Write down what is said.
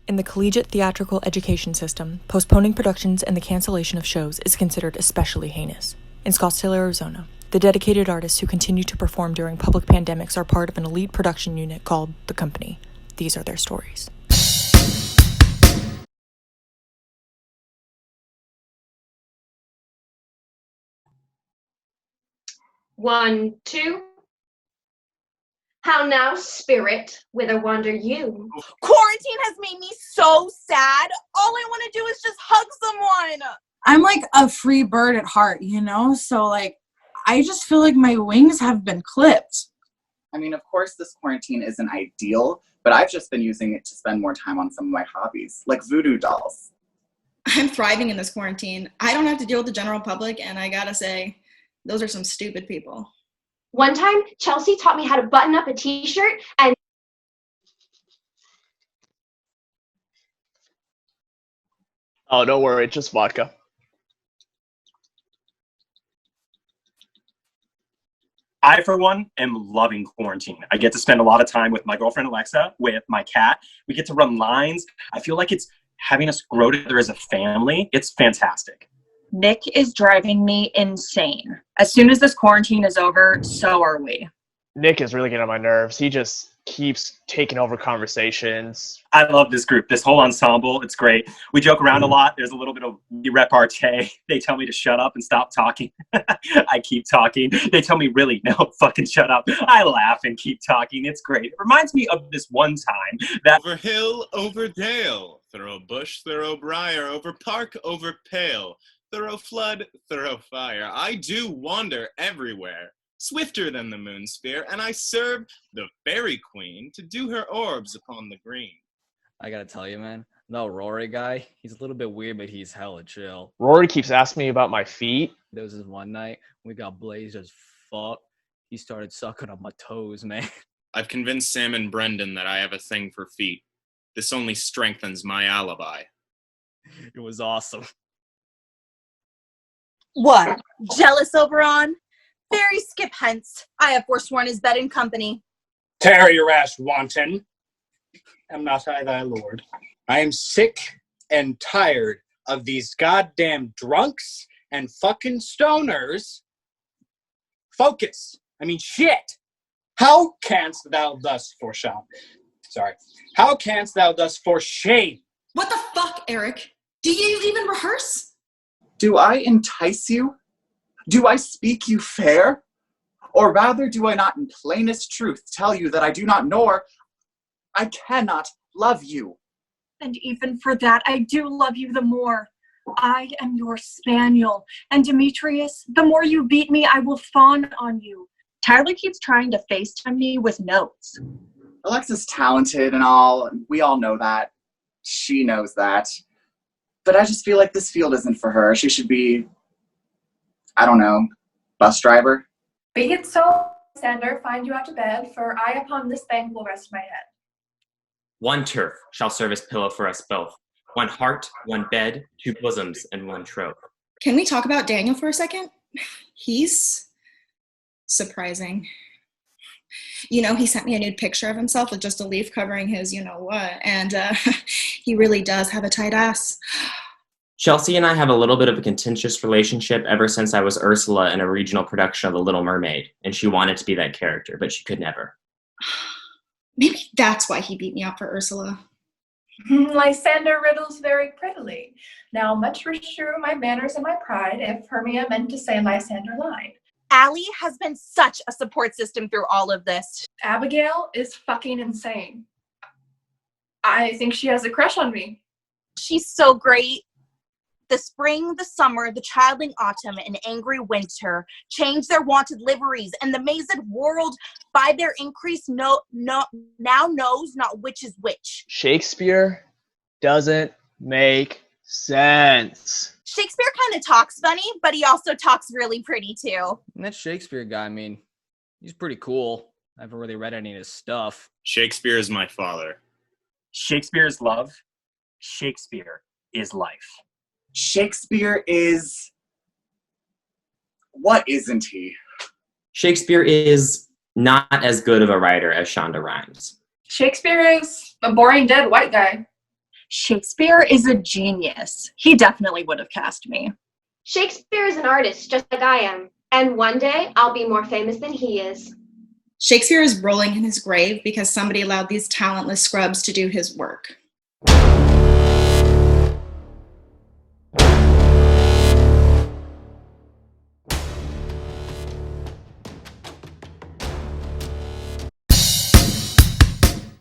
In the collegiate theatrical education system, postponing productions and the cancellation of shows is considered especially heinous. In Scottsdale, Arizona, the dedicated artists who continue to perform during public pandemics are part of an elite production unit called The Company. These are their stories. One, two. How now, spirit, whither wander you? Quarantine has made me so sad. All I want to do is just hug someone. I'm like a free bird at heart, you know? So like, I just feel like my wings have been clipped. I mean, of course this quarantine isn't ideal, but I've just been using it to spend more time on some of my hobbies, like voodoo dolls. I'm thriving in this quarantine. I don't have to deal with the general public, and I gotta say, those are some stupid people. One time, Chelsea taught me how to button up a t-shirt and Oh, don't worry, it's just vodka. I, for one, am loving quarantine. I get to spend a lot of time with my girlfriend, Alexa, with my cat. We get to run lines. I feel like it's having us grow together as a family. It's fantastic. Nick is driving me insane. As soon as this quarantine is over, so are we. Nick is really getting on my nerves. He just keeps taking over conversations. I love this group, this whole ensemble. It's great. We joke around a lot. There's a little bit of repartee. They tell me to shut up and stop talking. I keep talking. They tell me, really, no, fucking shut up. I laugh and keep talking. It's great. It reminds me of this one time that... Over hill, over dale, thorough bush, thorough briar, over park, over pale, thorough flood, thorough fire. I do wander everywhere, swifter than the moon sphere, and I serve the fairy queen to do her orbs upon the green. I gotta tell you, man, that Rory guy, he's a little bit weird, but he's hella chill. Rory keeps asking me about my feet. There was this one night, we got blazed as fuck. He started sucking on my toes, man. I've convinced Sam and Brendan that I have a thing for feet. This only strengthens my alibi. It was awesome. What? Jealous, Oberon? Fairy, skip hence. I have forsworn his bed and company. Tarry, your rash wanton. Am not I thy lord? I am sick and tired of these goddamn drunks and fucking stoners. Focus. I mean, shit. How canst thou thus foreshame? Sorry. How canst thou thus foreshame? What the fuck, Eric? Do you even rehearse? Do I entice you? Do I speak you fair? Or rather, do I not in plainest truth tell you that I do not nor I cannot love you? And even for that, I do love you the more. I am your spaniel. And Demetrius, the more you beat me, I will fawn on you. Tyler keeps trying to FaceTime me with notes. Alexa's talented and all. We all know that. She knows that. But I just feel like this field isn't for her. She should be, I don't know, bus driver. Be it so, Sander, find you out to bed, for I upon this bank will rest my head. One turf shall serve as pillow for us both. One heart, one bed, two bosoms, and one trope. Can we talk about Daniel for a second? He's surprising. You know, he sent me a nude picture of himself with just a leaf covering his you-know-what, and he really does have a tight ass. Chelsea and I have a little bit of a contentious relationship ever since I was Ursula in a regional production of The Little Mermaid, and she wanted to be that character, but she could never. Maybe that's why he beat me up for Ursula. Lysander riddles very prettily. Now much richer my manners and my pride, if Hermia meant to say Lysander lied. Allie has been such a support system through all of this. Abigail is fucking insane. I think she has a crush on me. She's so great. The spring, the summer, the childing autumn, and angry winter change their wanted liveries, and the mazed world, by their increase, now knows not which is which. Shakespeare doesn't make sense. Shakespeare kind of talks funny, but he also talks really pretty too. And that Shakespeare guy, I mean, he's pretty cool. I haven't really read any of his stuff. Shakespeare is my father. Shakespeare is love. Shakespeare is life. Shakespeare is... What isn't he? Shakespeare is not as good of a writer as Shonda Rhimes. Shakespeare is a boring dead white guy. Shakespeare is a genius. He definitely would have cast me. Shakespeare is an artist just like I am, and one day I'll be more famous than he is. Shakespeare is rolling in his grave because somebody allowed these talentless scrubs to do his work.